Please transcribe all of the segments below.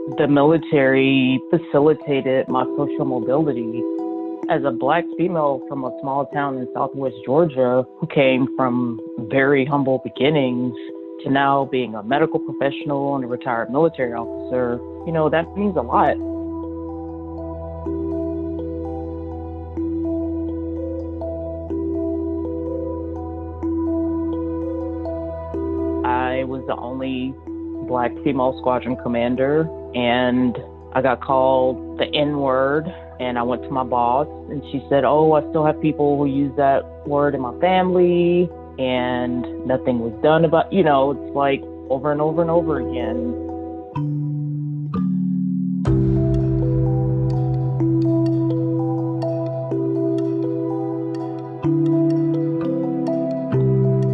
The military facilitated my social mobility. As a Black female from a small town in Southwest Georgia who came from very humble beginnings to now being a medical professional and a retired military officer, that means a lot. I was the only Black female squadron commander, and I got called the N-word, and I went to my boss, and she said, "Oh, I still have people who use that word in my family," and nothing was done about, it's like over and over and over again.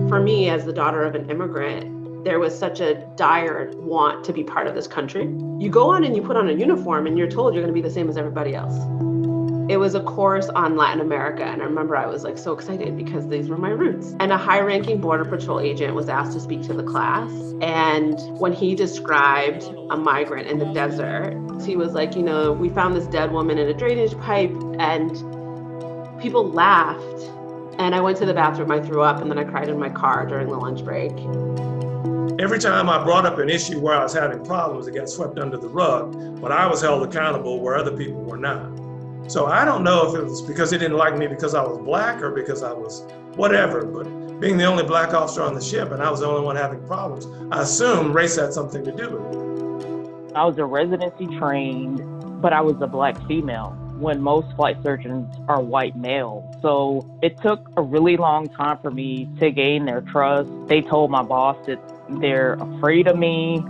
For me, as the daughter of an immigrant, there was such a dire want to be part of this country. You go on and you put on a uniform and you're told you're going to be the same as everybody else. It was a course on Latin America, and I remember I was so excited because these were my roots. And a high-ranking Border Patrol agent was asked to speak to the class, and when he described a migrant in the desert, he was like, we found this dead woman in a drainage pipe, and people laughed. And I went to the bathroom, I threw up, and then I cried in my car during the lunch break. Every time I brought up an issue where I was having problems, it got swept under the rug, but I was held accountable where other people were not. So I don't know if it was because they didn't like me because I was Black or because I was whatever, but being the only Black officer on the ship and I was the only one having problems, I assume race had something to do with it. I was a residency trained, but I was a Black female when most flight surgeons are white males. So it took a really long time for me to gain their trust. They told my boss that they're afraid of me.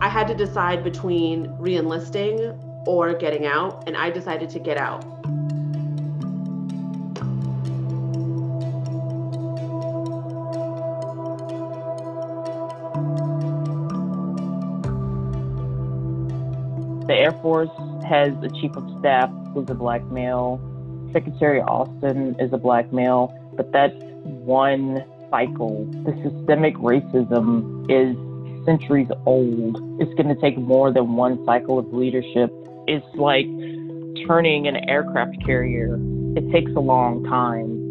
I had to decide between re-enlisting or getting out, and I decided to get out. The Air Force has a chief of staff who's a Black male. Secretary Austin is a Black male, but that's one cycle. The systemic racism is centuries old. It's going to take more than one cycle of leadership. It's like turning an aircraft carrier. It takes a long time.